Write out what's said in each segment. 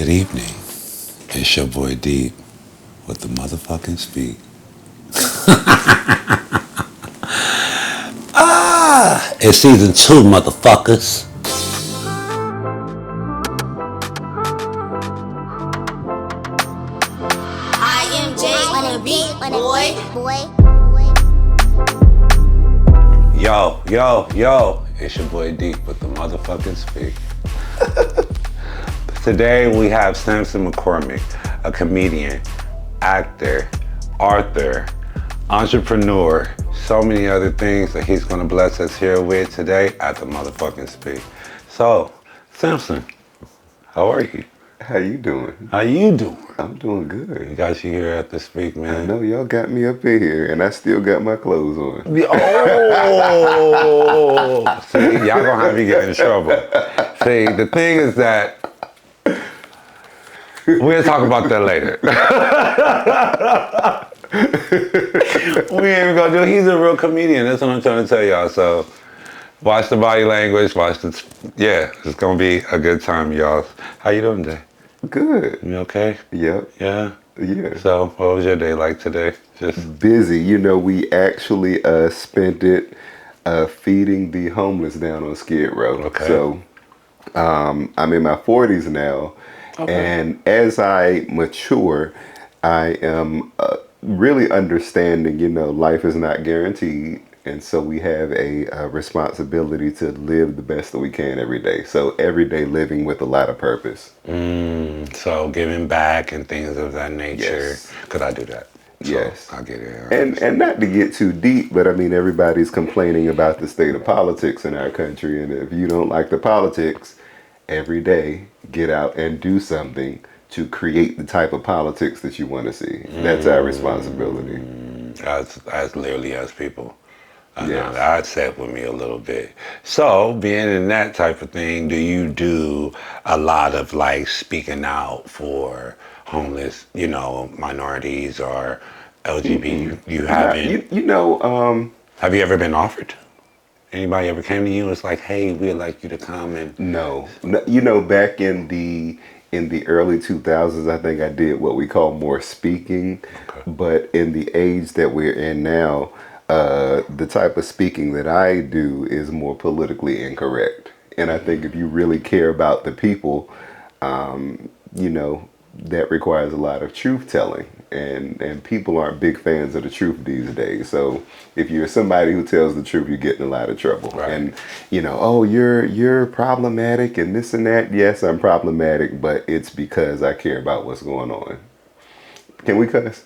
Good evening. It's your boy Deep with the motherfucking speak. It's season 2, motherfuckers. Yo, it's your boy Deep with the motherfucking speak. Today we have Sampson McCormick, a comedian, actor, author, entrepreneur, so many other things that he's gonna bless us here with today at the motherfucking speak. So, Sampson, how are you? How you doing? How you doing? I'm doing You good. got you here at the speak, I man. know y'all got me up in here, and I still got my clothes on. Oh, see, y'all gonna have me get in trouble. See, the thing is that we'll talk about that later. We ain't even gonna do. He's a real comedian. That's what I'm trying to tell y'all. So, watch the body language. Watch the. Yeah, it's gonna be a good time, y'all. How you doing today? Good. You okay? Yep. Yeah. Yeah. So, what was your day like today? Just Busy. You know, we actually spent it feeding the homeless down on Skid Row. Okay. So, I'm in my 40s now, Okay. and as I mature, I am really understanding, life is not guaranteed. And so we have a responsibility to live the best that we can every day. So every day living with a lot of purpose. so giving back and things of that nature. Yes. Could I do that? So, Yes. I get it. And not to get too deep, but I mean, everybody's complaining about the state of politics in our country. And if you don't like the politics, every day get out and do something to create the type of politics that you want to see. That's our responsibility. as literally as people. I know Yes. that sat with me a little bit. So, being in that type of thing, do you do a lot of like speaking out for homeless, minorities or LGBT? You haven't. Have you ever been offered? Anybody ever came to you and was like, "Hey, we'd like you to come and"? No. Back in the early 2000s, I think I did what we call more speaking. Okay. But in the age that we're in now, the type of speaking that I do is more politically incorrect. And I think if you really care about the people, that requires a lot of truth telling. And people aren't big fans of the truth these days. So if you're somebody who tells the truth, you get in a lot of trouble. Right. And oh, you're problematic and this and that. Yes, I'm problematic, but it's because I care about what's going on. Can we cuss?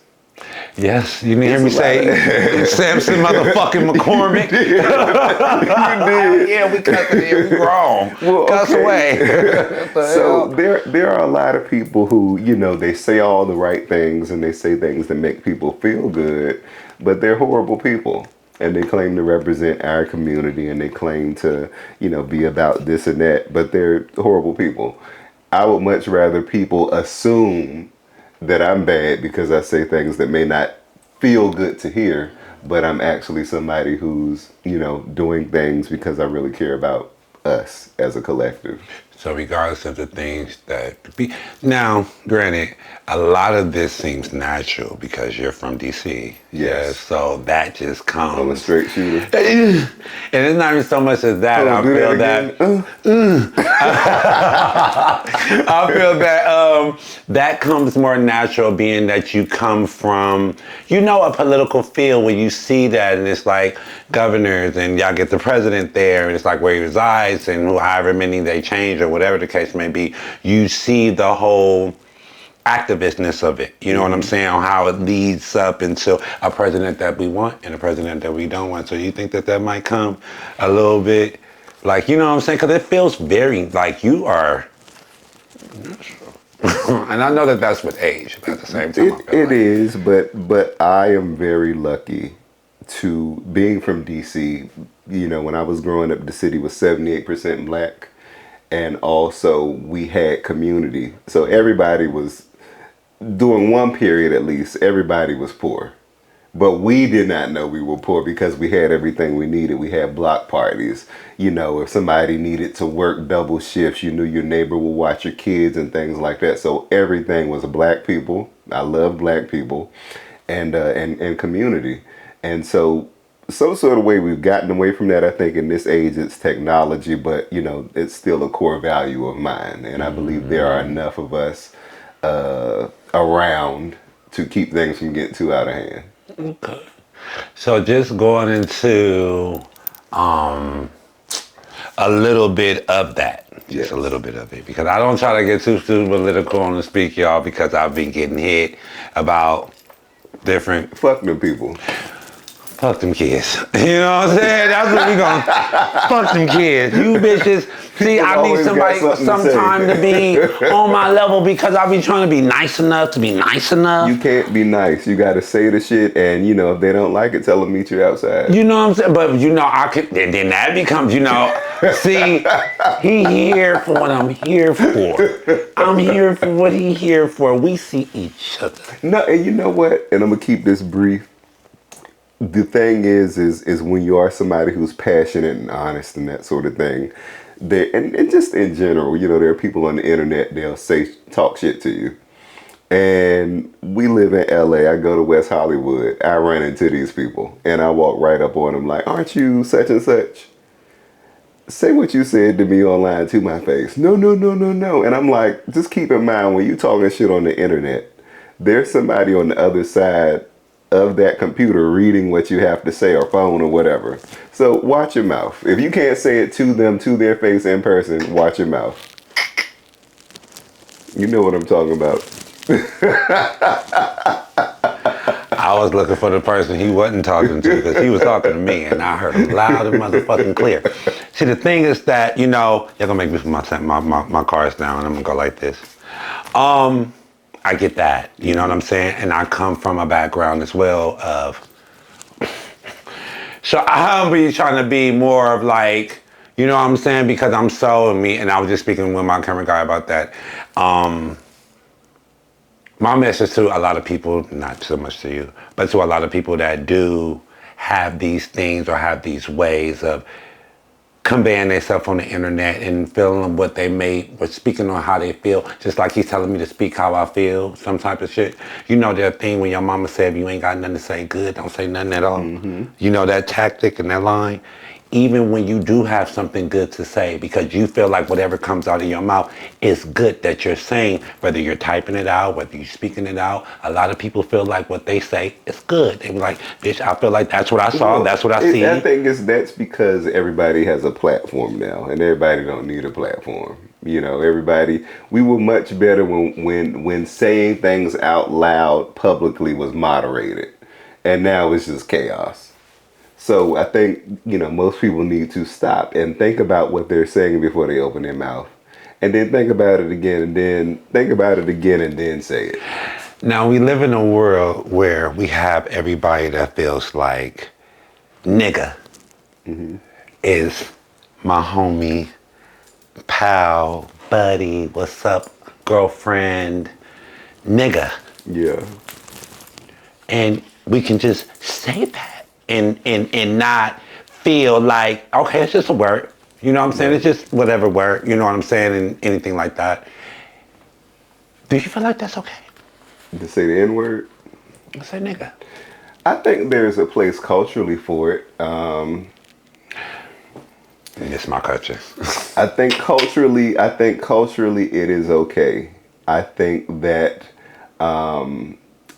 Yes, you didn't hear me It's a say Sampson motherfucking McCormick. You did. Yeah, we cussing here. We wrong. Well, Cuss okay. away. What the So hell? there are a lot of people who, they say all the right things and they say things that make people feel good, but they're horrible people. And they claim to represent our community and they claim to, be about this and that, but they're horrible people. I would much rather people assume that I'm bad because I say things that may not feel good to hear, but I'm actually somebody who's, doing things because I really care about us as a collective. So regardless of the things that now, granted, a lot of this seems natural because you're from DC. Yes. So that just comes. I'm a straight shooter. And it's not even so much as that. I feel that. I feel that that comes more natural, being that you come from, a political field where you see that, and it's like governors, and y'all get the president there, and it's like where he resides, and however many they change or whatever the case may be. You see the whole activistness of it. You know what I'm saying? On how it leads up into a president that we want and a president that we don't want. So you think that might come a little bit, like, you know what I'm saying? Because it feels very like you are. And I know that that's with age, but at the same time, It is, but I am very lucky to being from DC. When I was growing up, the city was 78% black, and also we had community. So everybody was, during one period at least, everybody was poor. But we did not know we were poor because we had everything we needed. We had block parties. You know, if somebody needed to work double shifts, you knew your neighbor would watch your kids and things like that. So everything was black people. I love black people and community. And so some sort of way we've gotten away from that. I think in this age it's technology, but you know, it's still a core value of mine. And I believe there are enough of us around to keep things from getting too out of hand. Okay. So just going into a little bit of that, just a little bit of it, because I don't try to get too political on the speak, y'all, because I've been getting hit about different. Fuck them people. Fuck them kids. You know what I'm saying? That's what we gonna. Fuck them kids. You bitches. See, I need somebody sometime to be on my level because I be trying to be nice enough to be nice enough. You can't be nice. You gotta say the shit, and you know if they don't like it, tell them meet you outside. You know what I'm saying? But you know, I could. And then that becomes, you know, see, he here for what I'm here for. I'm here for what he here for. We see each other. No, and you know what? And I'm gonna keep this brief. The thing is when you are somebody who's passionate and honest and that sort of thing, and just in general, you know, there are people on the internet, they'll talk shit to you. And we live in LA, I go to West Hollywood, I run into these people and I walk right up on them like, aren't you such and such? Say what you said to me online to my face. No. And I'm like, just keep in mind when you talking shit on the internet, there's somebody on the other side of that computer reading what you have to say or phone or whatever. So watch your mouth. If you can't say it to them, to their face in person, watch your mouth. You know what I'm talking about. I was looking for the person he wasn't talking to because he was talking to me and I heard him loud and motherfucking clear. See, the thing is that, you know, you're gonna make me put my cards down and I'm gonna go like this. I get that, you know what I'm saying? And I come from a background as well of, so I'll be trying to be more of like, you know what I'm saying? Because I'm so in me, and I was just speaking with my camera guy about that. My message to a lot of people, not so much to you, but to a lot of people that do have these things or have these ways of conveying themselves on the internet and feeling what they made, or speaking on how they feel, just like he's telling me to speak how I feel, some type of shit. You know that thing when your mama said, if you ain't got nothing to say good, don't say nothing at all. Mm-hmm. You know that tactic and that line? Even when you do have something good to say, because you feel like whatever comes out of your mouth is good that you're saying, whether you're typing it out, whether you're speaking it out, a lot of people feel like what they say is good. They be like, bitch, I feel like that's what I saw, that's what I see. I think that's because everybody has a platform now, and everybody don't need a platform. You know, we were much better when saying things out loud publicly was moderated, and now it's just chaos. So I think, you know, most people need to stop and think about what they're saying before they open their mouth. And then think about it again, and then think about it again, and then say it. Now, we live in a world where we have everybody that feels like nigga is my homie, pal, buddy, what's up, girlfriend, nigga. Yeah. And we can just say that. And not feel like, okay, it's just a word. You know what I'm saying? It's just whatever word, you know what I'm saying, and anything like that. Do you feel like that's okay? To say the N-word? Say nigga. I think there's a place culturally for it. It's my culture. I think culturally it is okay. I think that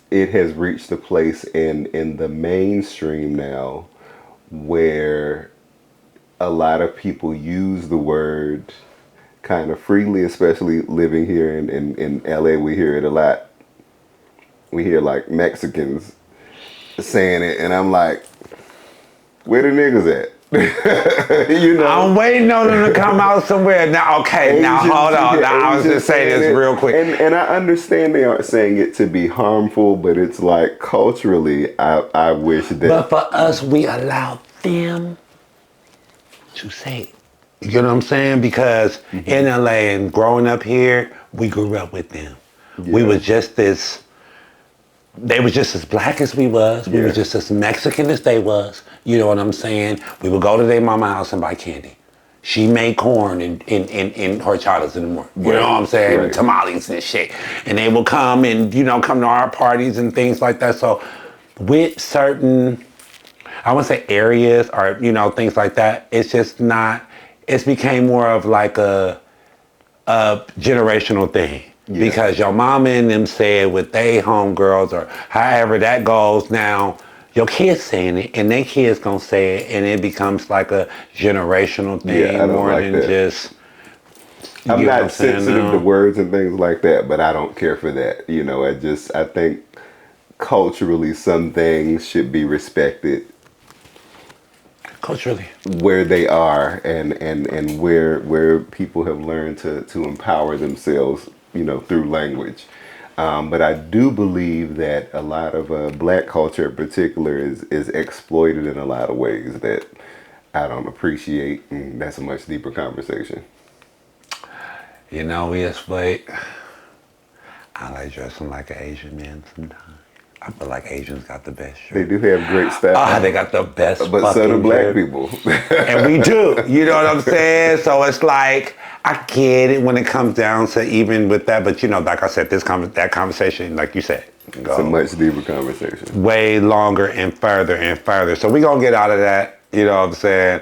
it has reached a place in the mainstream now where a lot of people use the word kind of freely, especially living here in LA. We hear it a lot. We hear like Mexicans saying it, and I'm like, where the niggas at? You know, I'm waiting on them to come out somewhere. Now, okay, Asians, now hold on. Now, I was just saying this real quick. And I understand they aren't saying it to be harmful, but it's like culturally, I wish that. But for us, we allow them to say it. You know what I'm saying? Because in LA and growing up here, we grew up with them. Yeah. We was just this they was just as black as we was. We Yeah. was just as Mexican as they was. You know what I'm saying? We would go to their mama house and buy candy. She made corn and horchatas in the morning. You know what I'm saying? Right. Tamales and shit. And they will come and, come to our parties and things like that. So with certain, I wouldn't say areas or, things like that, it's just not, it's became more of like a generational thing. Yeah. Because your mama and them said with they homegirls or however that goes now, your kids saying it and their kids gonna say it and it becomes like a generational thing I don't more like than that. just I'm you know what not saying, sensitive no? to words and things like that, but I don't care for that. I think culturally some things should be respected Culturally. where they are and where people have learned to empower themselves, through language. But I do believe that a lot of black culture in particular is exploited in a lot of ways that I don't appreciate, and that's a much deeper conversation. We exploit. I like dressing like an Asian man sometimes. I feel like Asians got the best They shirt. do have great style, They got the best but so do fucking black shirt. people. And we do, you know what I'm saying? So it's like, I get it when it comes down to even with that, but like I said, that conversation, like you said, It's a much deeper conversation. way longer and further and further. So we gonna get out of that, you know what I'm saying?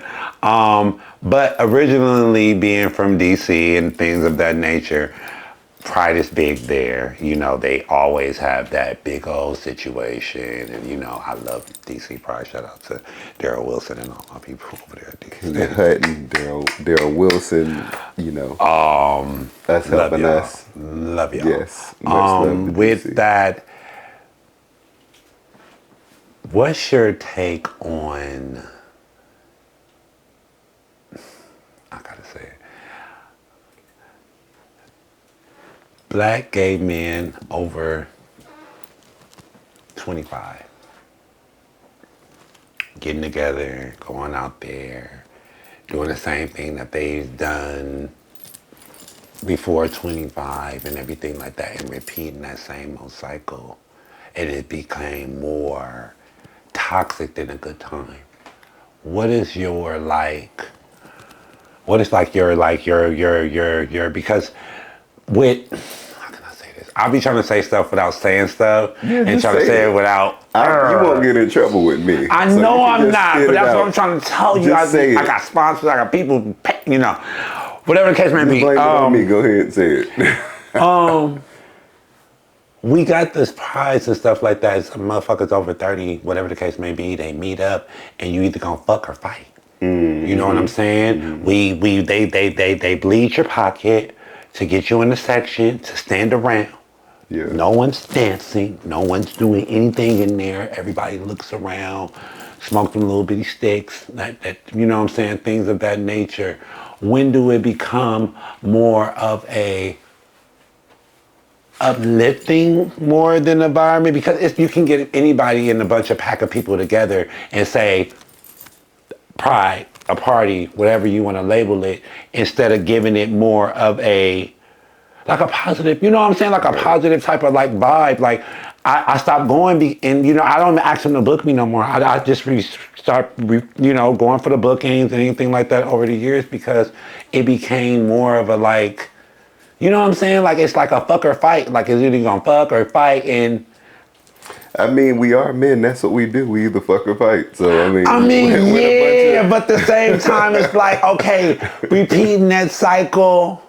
But originally being from DC and things of that nature, pride is big there. They always have that big old situation. And, I love DC Pride. Shout out to Daryl Wilson and all my people over there at DC. Hutton, Daryl Wilson, us Love helping y'all. us. Love y'all. Yes, much love to With DC. that, what's your take on, I gotta say it, black gay men over 25 getting together, going out there, doing the same thing that they've done before 25 and everything like that, and repeating that same old cycle, and it became more toxic than a good time. What is your because with, how can I say this? I'll be trying to say stuff without saying stuff and just trying to say say it. it without. You won't get in trouble with me. I So know you can I'm just not, spit but it that's what out. I'm trying to tell you. Just say I it. got sponsors, I got people, whatever the case may Just be. blame it on me. Go ahead and say it. We got this prize and stuff like that. Some motherfuckers over 30, whatever the case may be, they meet up and you either gonna fuck or fight. Mm-hmm. You know what I'm saying? They bleed your pocket to get you in the section to stand around. Yeah. No one's dancing. No one's doing anything in there. Everybody looks around, smoke them little bitty sticks. You know what I'm saying? Things of that nature. When do it become more of a uplifting more than environment? Because if you can get anybody in a bunch of pack of people together and say pride, a party, whatever you want to label it, instead of giving it more of a positive, you know what I'm saying? Like a positive type of vibe. Like I stopped going and I don't even ask them to book me no more. I just start going for the bookings and anything like that over the years because it became more of a you know what I'm saying? Like it's like a fuck or fight. Like it's either gonna fuck or fight and I mean, we are men. That's what we do. We either fuck or fight. So when yeah, but at the same time, it's like, okay, repeating that cycle,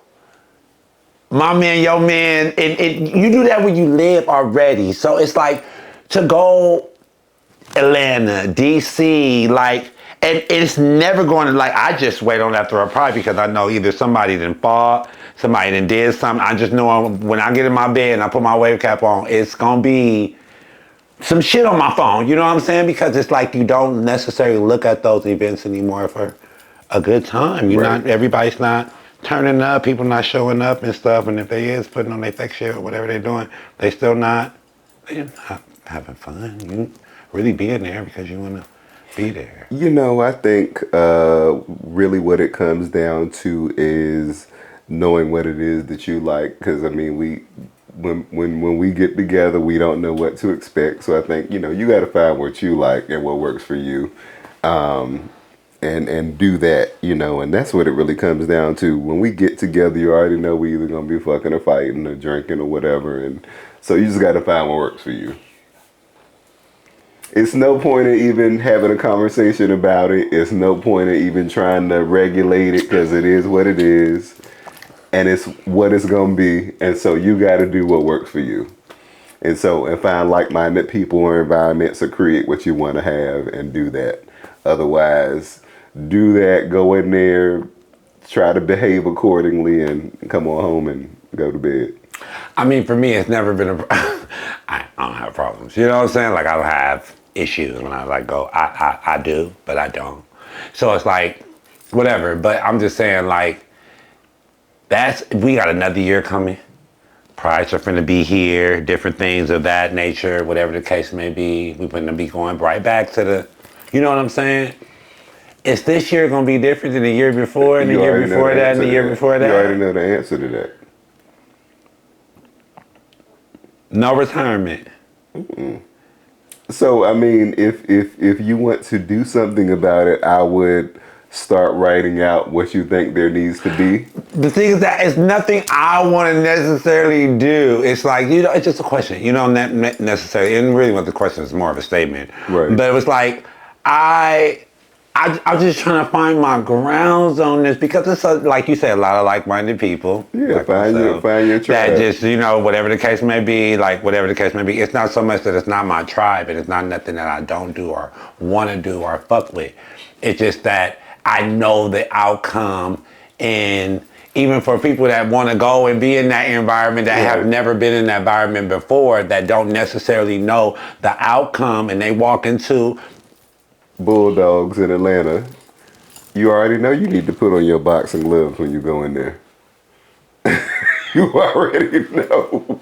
my man, your man, and you do that when you live already. So it's like to go Atlanta, DC, and it's never going to, I just wait on after a pride because I know either somebody done fought, somebody done did something. I just know when I get in my bed and I put my wave cap on, it's going to be some shit on my phone, you know what I'm saying? Because it's like you don't necessarily look at those events anymore for a good time. Everybody's not turning up, people not showing up and stuff, and if they is putting on their fake shit or whatever they're doing, they're not having fun. You really being there because you want to be there. I think really what it comes down to is knowing what it is that you like. Because I mean, when when we get together, we don't know what to expect. So I think, you know, you got to find what you like and what works for you, and do that, you know. And that's what it really comes down to. When we get together, you already know we either gonna be fucking or fighting or drinking or whatever, and so you just got to find what works for you. It's no point in even having a conversation about it. It's no point in even trying to regulate it, because it is what it is, and it's what it's gonna be. And so you got to do what works for you, and find like-minded people or environments, or create what you want to have and do that. Otherwise, do that. Go in there, try to behave accordingly, and come on home and go to bed. I mean, for me, it's never been I don't have problems. You know what I'm saying? Like, I don't have issues when I like go. I do, but I don't. So it's like, whatever. But I'm just saying, like, we got another year coming. Prides are finna be here. Different things of that nature, whatever the case may be. We finna be going right back to the, you know what I'm saying? Is this year gonna be different than the year before, and the year before that, and the year before that? You already know the answer to that. No retirement. So I mean, if you want to do something about it, I would start writing out what you think there needs to be. The thing is that it's nothing I want to necessarily do. It's like, you know, it's just a question. You know, not necessarily. And really, what the question is more of a statement. Right. But it was like I'm just trying to find my grounds on this, because it's like you said, a lot of like-minded people. Yeah, like find your tribe. That just, you know, whatever the case may be, like whatever the case may be. It's not so much that it's not my tribe, and it's not nothing that I don't do or want to do or fuck with. It's just that I know the outcome, and even for people that want to go and be in that environment, that have never been in that environment before, that don't necessarily know the outcome, and they walk into Bulldogs in Atlanta, you already know you need to put on your boxing gloves when you go in there. You already know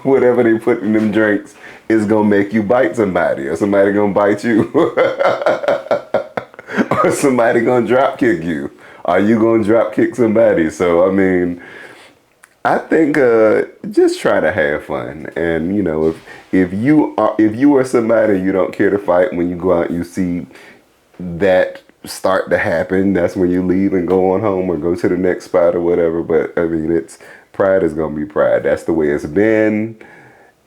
whatever they put in them drinks is gonna make you bite somebody, or somebody gonna bite you, or somebody gonna drop kick you. Are you gonna drop kick somebody? So I mean, I think just try to have fun, and you know, if you are somebody you don't care to fight, when you go out and you see that start to happen, that's when you leave and go on home or go to the next spot or whatever. But I mean, pride is gonna be pride. That's the way it's been.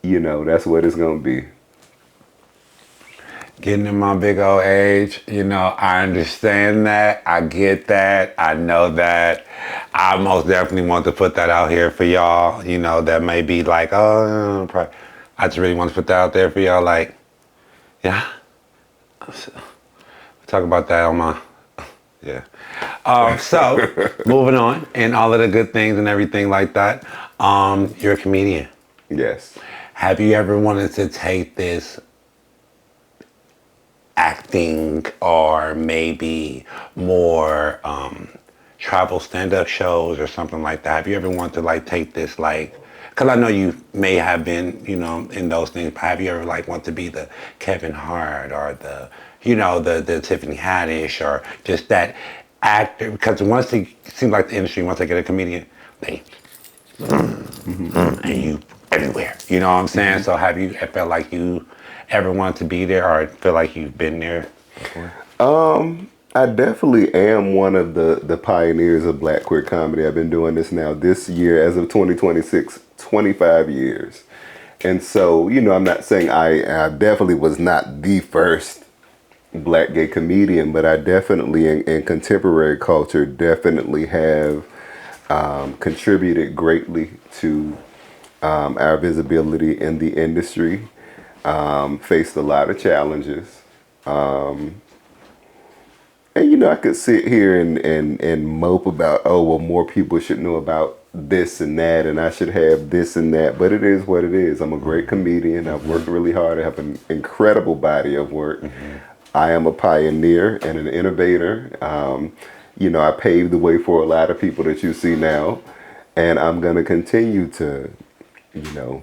You know, that's what it's gonna be. Getting in my big old age, you know, I understand that. I get that. I know that. I most definitely want to put that out here for y'all, you know, that may be like, oh, I just really want to put that out there for y'all. Like, yeah. Talk about that on my, yeah. So, moving on, and all of the good things and everything like that. You're a comedian. Yes. Have you ever wanted to take this acting, or maybe more travel stand-up shows or something like that? Have you ever wanted to like take this, like, because I know you may have been, you know, in those things, but have you ever like want to be the Kevin Hart or the, you know, the Tiffany Haddish, or just that actor? Because once it seems like the industry, once they get a comedian, they and you everywhere, you know what I'm saying? So have you felt like you ever want to be there, or feel like you've been there before? I definitely am one of the pioneers of Black queer comedy. I've been doing this now this year, as of 2026, 25 years. And so, you know, I'm not saying I definitely was not the first Black gay comedian, but I definitely in contemporary culture definitely have contributed greatly to our visibility in the industry. Faced a lot of challenges. And, you know, I could sit here and mope about, oh, well, more people should know about this and that, and I should have this and that. But it is what it is. I'm a great comedian. I've worked really hard. I have an incredible body of work. I am a pioneer and an innovator. You know, I paved the way for a lot of people that you see now. And I'm going to continue to, you know,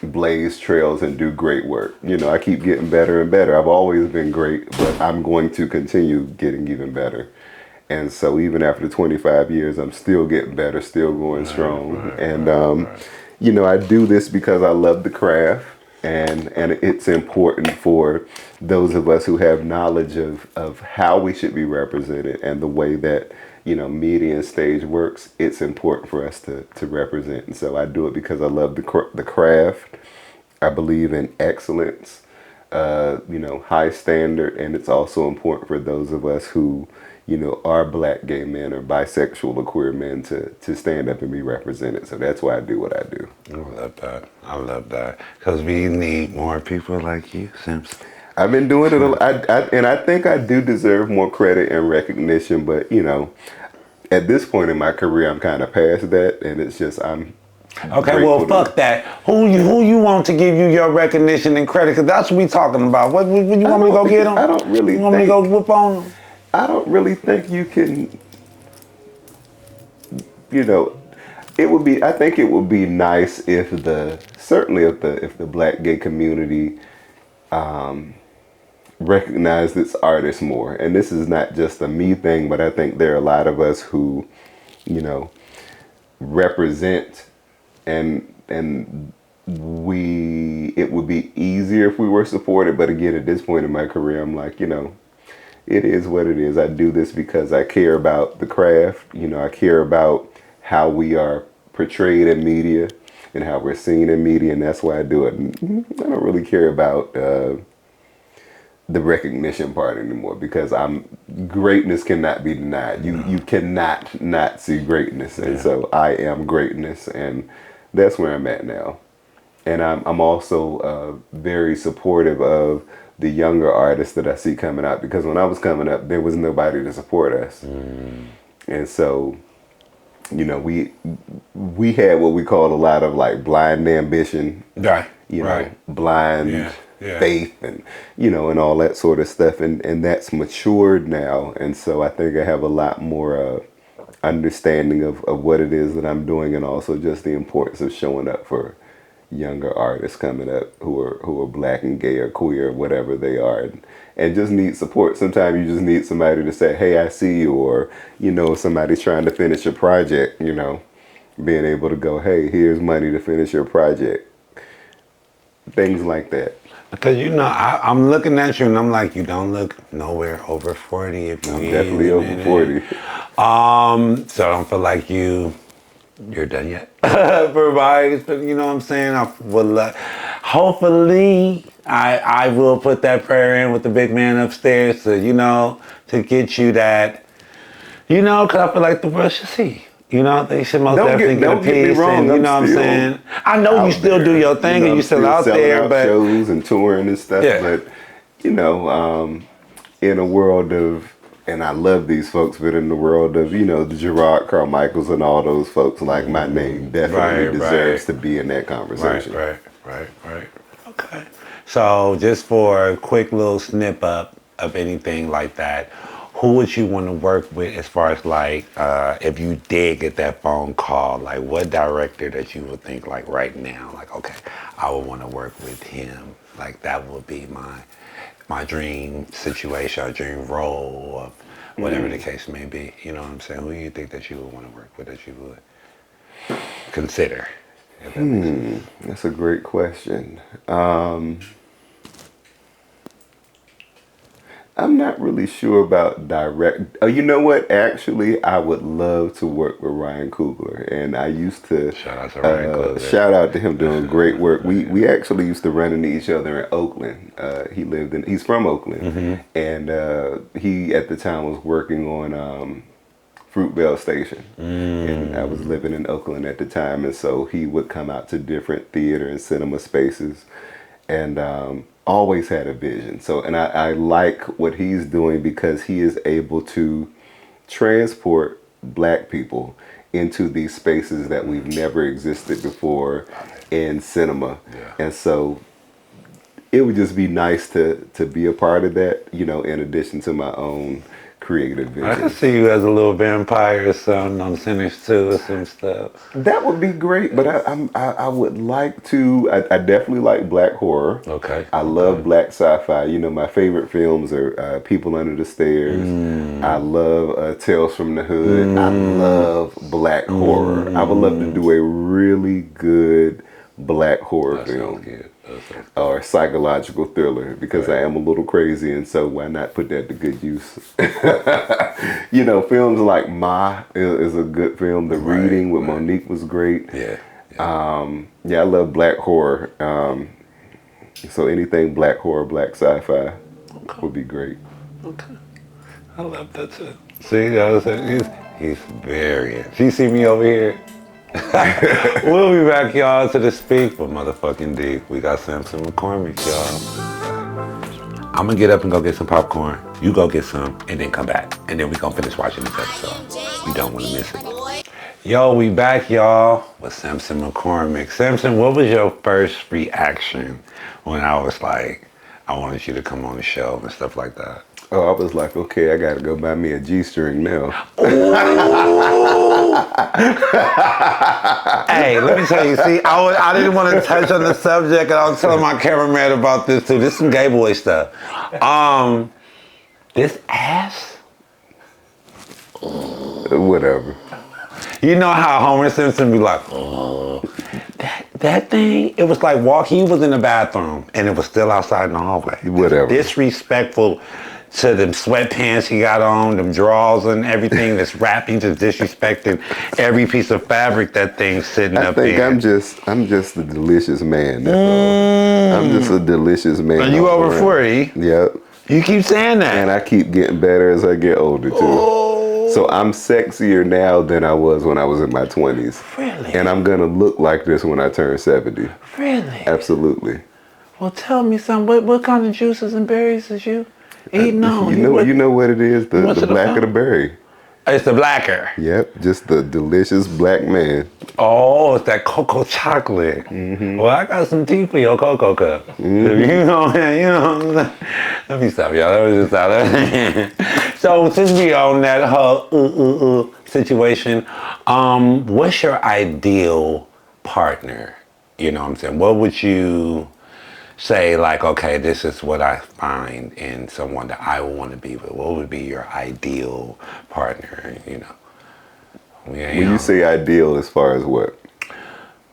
blaze trails and do great work. You know, I keep getting better and better. I've always been great, but I'm going to continue getting even better. And so even after 25 years, I'm still getting better, still going strong. I do this because I love the craft, and it's important for those of us who have knowledge of how we should be represented and the way that media and stage works. It's important for us to represent, and so I do it because I love the craft. I believe in excellence, high standard, and it's also important for those of us who are black gay men or bisexual or queer men to stand up and be represented. So that's why I do what I do. I love that. I love that. Because we need more people like you, Sampson. I've been doing it and I think I do deserve more credit and recognition, but at this point in my career, I'm kind of past that, and it's just I'm okay. Well, fuck that. Who you want to give you your recognition and credit? Because that's what we talking about. What you want me to go get them? I don't really. You want me to go whoop on them? I don't really think you can. It would be. I think it would be nice if if the black gay community recognized its artists more. And this is not just a me thing, but I think there are a lot of us who, represent and it would be easier if we were supported. But again, at this point in my career, I'm like, it is what it is. I do this because I care about the craft. I care about how we are portrayed in media and how we're seen in media, and that's why I do it. And I don't really care about the recognition part anymore, because greatness cannot be denied. You cannot not see greatness, and so I am greatness, and that's where I'm at now. And I'm also very supportive of the younger artists that I see coming out, because when I was coming up, there was nobody to support us, and so we had what we called a lot of like blind ambition, right? Blind. Yeah. Faith and and all that sort of stuff, and that's matured now, and so I think I have a lot more understanding of what it is that I'm doing, and also just the importance of showing up for younger artists coming up who are black and gay or queer or whatever they are, and just need support. Sometimes you just need somebody to say, hey, I see you, or somebody's trying to finish a project, being able to go, hey, here's money to finish your project, things like that. Because I'm looking at you and I'm like, you don't look nowhere over 40. If you I'm definitely over 40. So I don't feel like you're done yet. For my, but you know what I'm saying? I will, hopefully I will put that prayer in with the big man upstairs to get you that, because I feel like the world should see. They should most definitely get a piece, and you know what I'm saying. I know you still do your thing, and you still out there, but shows and touring and stuff. Yeah. But in a world of, and I love these folks, but in the world of the Gerard Carmichaels and all those folks, like my name definitely deserves to be in that conversation. Right. Okay. So just for a quick little snip up of anything like that, who would you want to work with as far as like, if you did get that phone call, like what director that you would think like right now, like, okay, I would want to work with him. Like that would be my dream situation or dream role of whatever the case may be. You know what I'm saying? Who do you think that you would want to work with, that you would consider? That's a great question. I'm not really sure about direct. Oh, you know what? Actually, I would love to work with Ryan Coogler, and I used to shout out to Ryan Coogler. Shout out to him doing great work. We actually used to run into each other in Oakland. He's from Oakland, and he at the time was working on Fruitvale Station, and I was living in Oakland at the time, and so he would come out to different theater and cinema spaces, and always had a vision. So, and I like what he's doing because he is able to transport black people into these spaces that we've never existed before in cinema. Yeah. And so it would just be nice to be a part of that, in addition to my own creative I can vision. see you as a little vampire or something on Sinners 2 or some stuff. That would be great, but I would like to. I definitely like black horror. Okay. I love black sci-fi. You know, my favorite films are People Under the Stairs. I love Tales from the Hood. I love black horror. I would love to do a really good black horror film. Good. Or psychological thriller, because I am a little crazy, and so why not put that to good use? You know, films like Ma is a good film. The Reading with Monique was great. Yeah. I love black horror. So anything black horror, black sci-fi would be great. Okay. I love that too. See, you know what I'm saying? He's very. You see me over here? We'll be back, y'all, to the Speak with motherfucking D. We got Sampson McCormick, y'all. I'm gonna get up and go get some popcorn. You go get some, and then come back. And then we gonna finish watching this episode. You don't wanna miss it. Yo, we back, y'all, with Sampson McCormick. Sampson, what was your first reaction when I was like, I wanted you to come on the show and stuff like that? Oh, I was like, okay, I gotta go buy me a G-string now. Hey, let me tell you, see, I didn't want to touch on the subject, and I was telling my cameraman about this too. This is some gay boy stuff. This ass? Whatever. You know how Homer Simpson be like, oh, that thing, it was like he was in the bathroom, and it was still outside in the hallway. Whatever. Disrespectful to them sweatpants he got on, them drawers and everything that's wrapping, just disrespecting every piece of fabric that thing's sitting up in. I think I'm just a delicious man. That's all. I'm just a delicious man. Are you over 40? Yep. You keep saying that. And I keep getting better as I get older too. Oh. So I'm sexier now than I was when I was in my 20s. Really? And I'm gonna look like this when I turn 70. Really? Absolutely. Well, tell me something. What kind of juices and berries is you eating on? You know what it is? The black of the berry. It's the blacker. Yep, just the delicious black man. Oh, it's that cocoa chocolate. Mm-hmm. Well, I got some tea for your cocoa cup. Mm-hmm. You know. Let me stop, y'all. Let me just stop. So since we on that whole situation, what's your ideal partner? You know what I'm saying? What would you say, like, okay, this is what I find in someone that I want to be with? What would be your ideal partner, you know? When you say ideal, as far as what?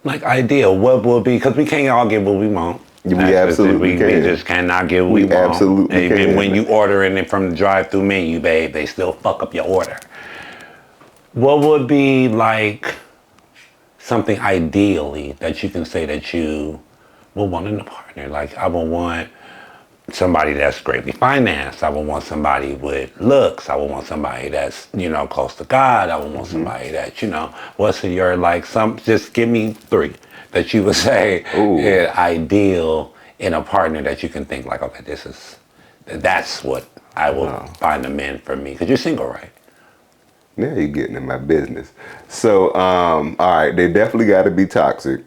Like ideal, what will be, because we can't all get what we want. We absolutely can. We just cannot get what we want. Absolutely Even can. when you ordering it from the drive-through menu, babe, they still fuck up your order. What would be like something ideally that you can say that you will want in a partner? Like, I would want somebody that's greatly financed. I would want somebody with looks. I would want somebody that's, you know, close to God. I would want somebody that, you know, what's your, like, just give me 3 that you would say ideal in a partner that you can think like, okay, that's what I will find a man for me. Because you're single, right? Now you're getting in my business. So, all right, they definitely got to be toxic.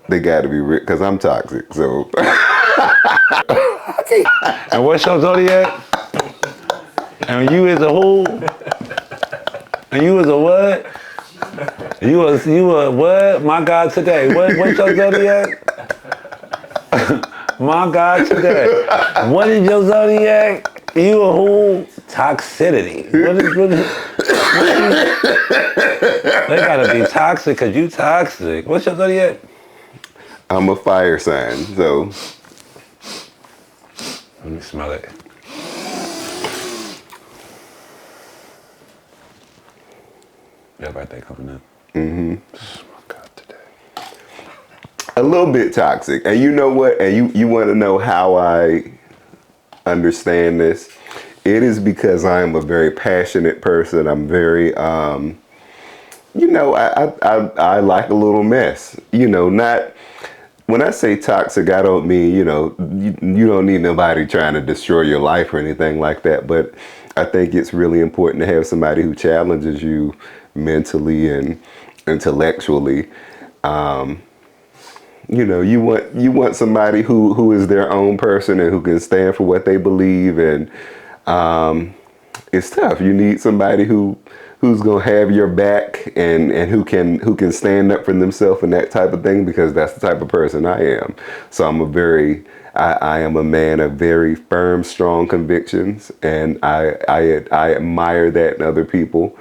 They got to be rich, because I'm toxic, so. And what's your zodiac? And you is a who? And you is a what? You a what? My God today. What's your zodiac? My God today. What is your zodiac? You a who? Toxicity. What is they gotta be toxic because you toxic. What's your zodiac? I'm a fire sign, so. Let me smell it. Your birthday coming up. Mm-hmm. Oh my God, today. A little bit toxic. And you know what? And you want to know how I understand this? It is because I am a very passionate person. I'm very, you know, I like a little mess. You know, not... When I say toxic, I don't mean, you know, you don't need nobody trying to destroy your life or anything like that. But I think it's really important to have somebody who challenges you mentally and intellectually. You know, you want somebody who is their own person and who can stand for what they believe and it's tough. You need somebody who's gonna have your back and who can stand up for themselves and that type of thing, because that's the type of person I am. So I am a man of very firm, strong convictions, and I admire that in other people.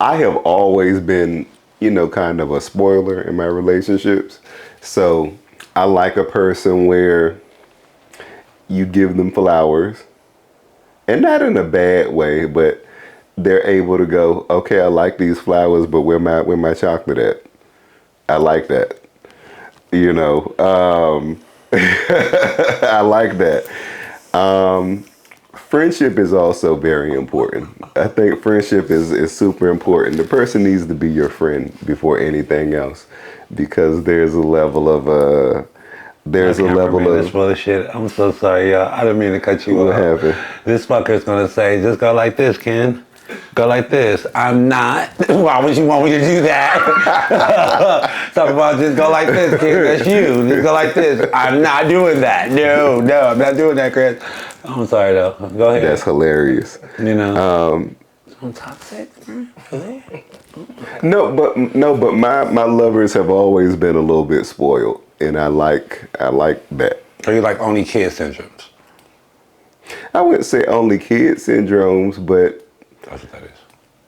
I have always been, kind of a spoiler in my relationships. So I like a person where you give them flowers, and not in a bad way, but they're able to go, okay, I like these flowers, but where my chocolate at? I like that. I like that. Friendship is also very important. I think friendship is super important. The person needs to be your friend before anything else, because there's a level of That's bullshit. I'm so sorry, y'all. I didn't mean to cut you off. What happened? This fucker's gonna say, just go like this, Ken. Go like this. I'm not. Why would you want me to do that? Talk about just go like this, Ken. That's you. Just go like this. I'm not doing that. No, I'm not doing that, Chris. I'm sorry though. Go ahead. That's hilarious. I'm toxic. No, but my lovers have always been a little bit spoiled, and I like that. So you like only kid syndromes? I wouldn't say only kid syndromes, but that's what that is.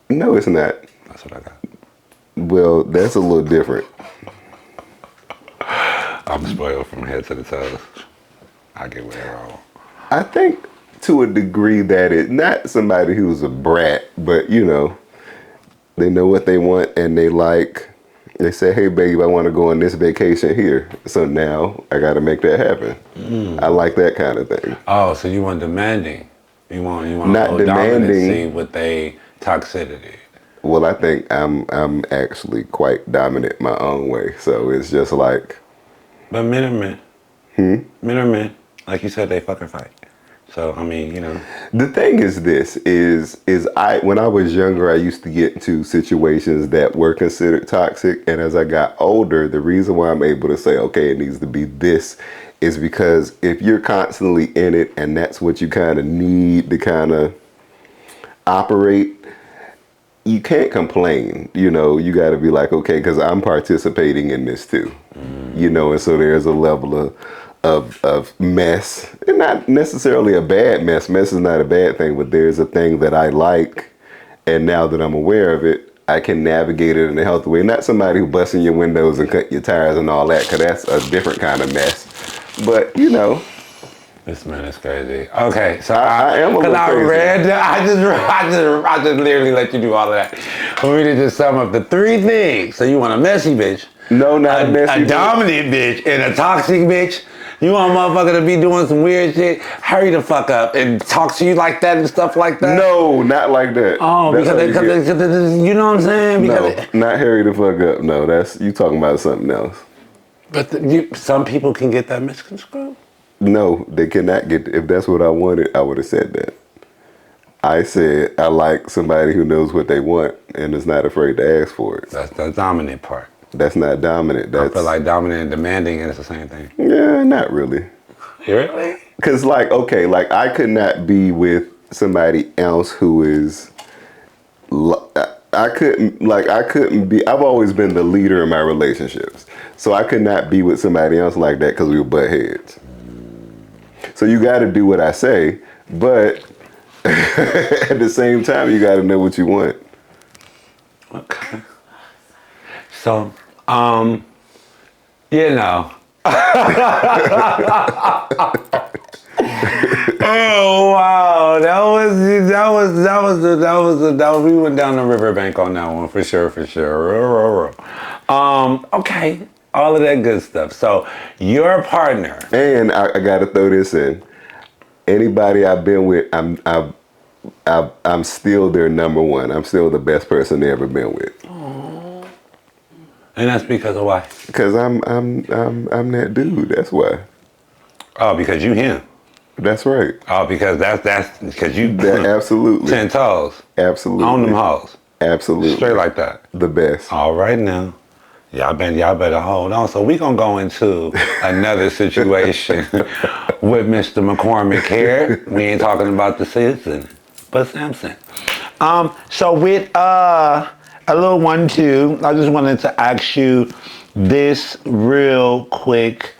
No, it's not. That's what I got. Well, that's a little different. I'm spoiled from head to the toes. I get whatever I want. I think to a degree that it's not somebody who's a brat, but they know what they want, and they say, hey babe, I want to go on this vacation here. So now I got to make that happen. I like that kind of thing. Oh, so you want demanding. You want not demanding with a toxicity. Well, I think I'm actually quite dominant my own way. So it's just like. But men are men. Men are men. Like you said, they fucking fight. So, I mean, The thing is when I was younger, I used to get into situations that were considered toxic. And as I got older, the reason why I'm able to say, okay, it needs to be this is because if you're constantly in it and that's what you kind of need to kind of operate, you can't complain. You got to be like, okay, because I'm participating in this too. And so there's a level of mess, and not necessarily a bad mess. Mess is not a bad thing, but there's a thing that I like, and now that I'm aware of it, I can navigate it in a healthy way. Not somebody who busts in your windows and cut your tires and all that, because that's a different kind of mess. But this man is crazy. Okay, so I am a little crazy. I just literally let you do all of that. For me to just sum up the three things. So you want a messy bitch? No, not a messy bitch. A dominant bitch and a toxic bitch. You want a motherfucker to be doing some weird shit? Hurry the fuck up and talk to you like that and stuff like that? No, not like that. Oh, because you know what I'm saying? No, not hurry the fuck up. No, you talking about something else. But some people can get that misconstrued. No, they cannot get. If that's what I wanted, I would have said that. I said I like somebody who knows what they want and is not afraid to ask for it. That's the dominant part. That's not dominant. I feel like dominant and demanding is the same thing. Yeah, not really. Really? Because I could not be with somebody else who is. I couldn't be. I've always been the leader in my relationships, so I could not be with somebody else like that because we were butt heads. So you got to do what I say, but at the same time, you got to know what you want. Okay. So, oh wow, we went down the riverbank on that one for sure. Okay. All of that good stuff. So your partner. And I gotta throw this in. Anybody I've been with, I'm still their number one. I'm still the best person they ever been with. Aww. And that's because of why? Because I'm that dude. That's why. Oh, because you him. That's right. Oh, because that's because you. Absolutely. 10 toes. Absolutely. On them hoes. Absolutely. Straight like that. The best. All right now. Y'all better hold on. So we gonna go into another situation with Mr. McCormick here. We ain't talking about the citizen, but Sampson. So with a little 1-2, I just wanted to ask you this real quick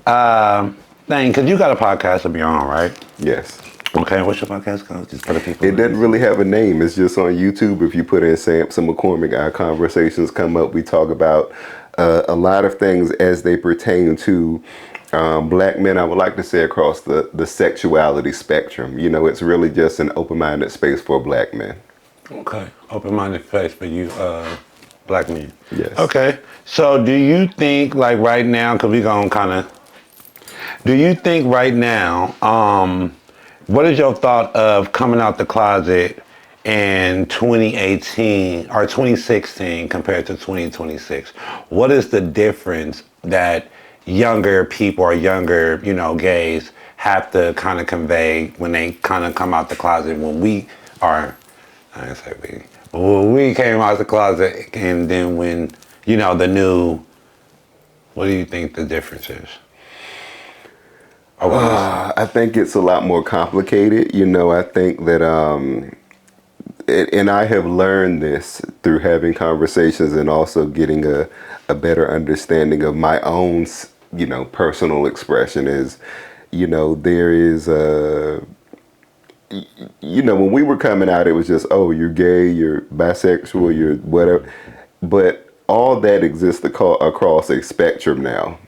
thing, because you got a podcast of your own, right? Yes. Okay, what's your podcast called? Just for the people. It doesn't really have a name. It's just on YouTube. If you put in Sampson McCormick, our conversations come up. We talk about a lot of things as they pertain to black men. I would like to say across the sexuality spectrum. You know, it's really just an open-minded space for black men. Okay, open-minded space for you, black men. Yes. Okay, so do you think, like right now, because we gonna kind of, do you think right now, what is your thought of coming out the closet in 2018 or 2016 compared to 2026? What is the difference that younger people or younger, gays have to kind of convey when they kind of come out the closet when we are, I didn't say we, but when we came out the closet and then when, the new, what do you think the difference is? I think it's a lot more complicated. I think that, and I have learned this through having conversations and also getting a better understanding of my own, personal expression is, there is when we were coming out, it was just, oh, you're gay, you're bisexual, you're whatever. But all that exists across a spectrum now.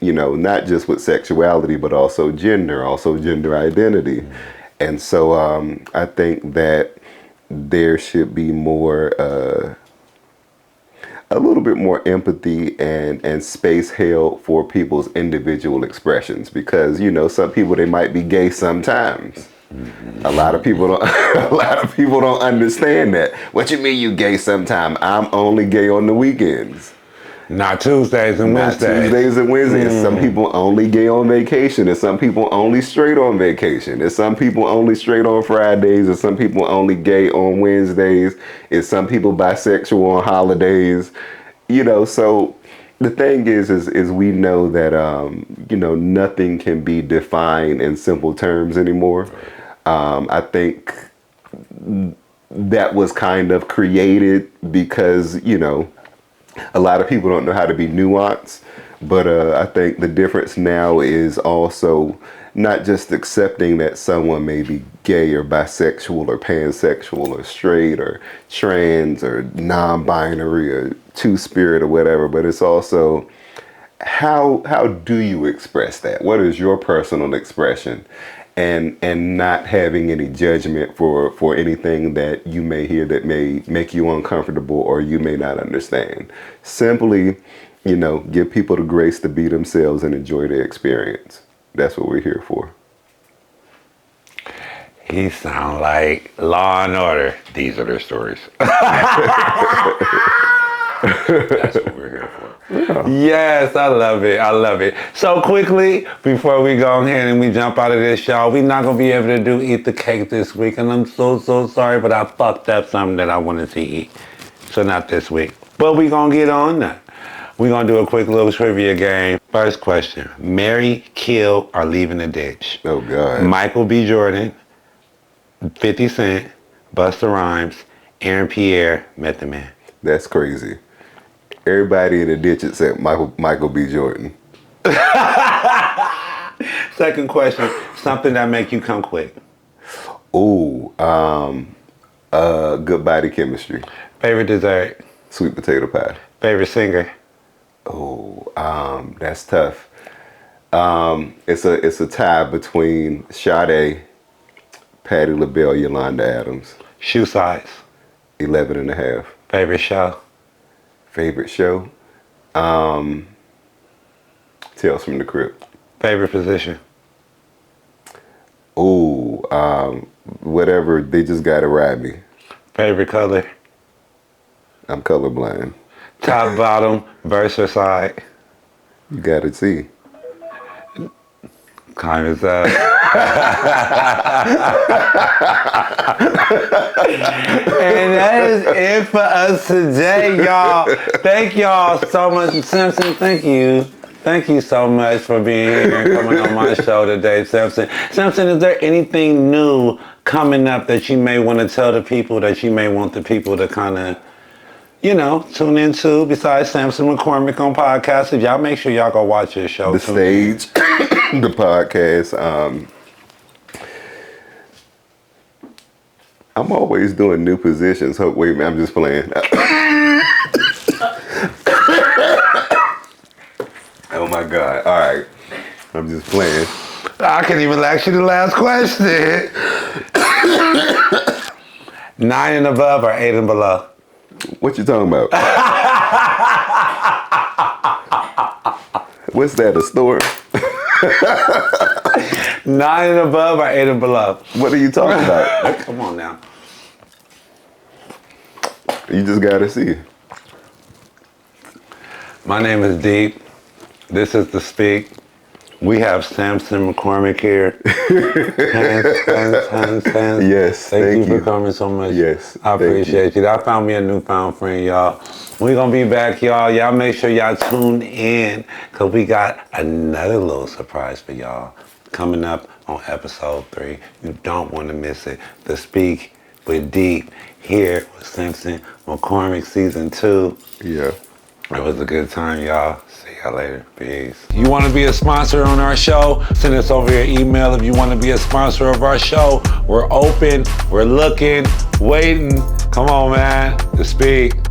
Not just with sexuality, but also gender identity. And so I think that there should be more, a little bit more empathy and space held for people's individual expressions. Because, some people, they might be gay sometimes. A lot of people don't understand that. What you mean you gay sometime? I'm only gay on the weekends. Not Tuesdays and Wednesdays. Some people only gay on vacation, and some people only straight on vacation, and some people only straight on Fridays, and some people only gay on Wednesdays, and some people bisexual on holidays. So the thing is we know that nothing can be defined in simple terms anymore. I think that was kind of created because a lot of people don't know how to be nuanced, but I think the difference now is also not just accepting that someone may be gay or bisexual or pansexual or straight or trans or non-binary or two-spirit or whatever, but it's also how do you express that? What is your personal expression? And not having any judgment for anything that you may hear that may make you uncomfortable or you may not understand. Simply, give people the grace to be themselves and enjoy their experience. That's what we're here for. He sound like Law and Order. These are their stories. That's what we're here for. Yeah. Yes, I love it. So quickly, before we go ahead and we jump out of this, y'all, we're not going to be able to do Eat the Cake this week. And I'm so sorry, but I fucked up something that I wanted to eat. So not this week. But we're going to get on that. We're going to do a quick little trivia game. First question. Marry, kill, or leave in the ditch? Oh, God. Michael B. Jordan, 50 Cent, Busta Rhymes, Aaron Pierre, Method Man. That's crazy. Everybody in the ditch except Michael B. Jordan. Second question. Something that make you come quick. Ooh, good body chemistry. Favorite dessert? Sweet potato pie. Favorite singer? Oh, that's tough. It's a tie between Sade, Patti LaBelle, Yolanda Adams. Shoe size? 11 and a half. Favorite show? Favorite show? Tales from the Crypt. Favorite position? Ooh, whatever. They just gotta ride me. Favorite color? I'm colorblind. Top, bottom, verse or side? You gotta see. Time is up. And that is it for us today, y'all. Thank y'all so much. Sampson, thank you. Thank you so much for being here and coming on my show today, Sampson. Sampson, is there anything new coming up that you may want to tell the people, that you may want the people to kind of, you know, tune into besides Sampson McCormick on podcast? If y'all make sure y'all go watch his show. The stage, the podcast. I'm always doing new positions. Wait a minute, I'm just playing. Oh my God. All right. I'm just playing. I can't even ask you the last question. 9 and above or 8 and below? What you talking about? What's that, a store? 9 and above or 8 and below? What are you talking about? Come on now. You just gotta see. My name is Deep. This is TheSpeak. We have Sampson McCormick here. Hands. Yes, Thank you for coming so much. Yes, I appreciate you. I found me a newfound friend, y'all. We're going to be back, y'all. Y'all make sure y'all tune in because we got another little surprise for y'all coming up on episode 3. You don't want to miss it. TheSpeak with Deep here with Sampson McCormick season 2. Yeah. It was a good time, y'all. See y'all later. Peace. You want to be a sponsor on our show? Send us over your email if you want to be a sponsor of our show. We're open. We're looking, waiting. Come on, man. TheSpeak.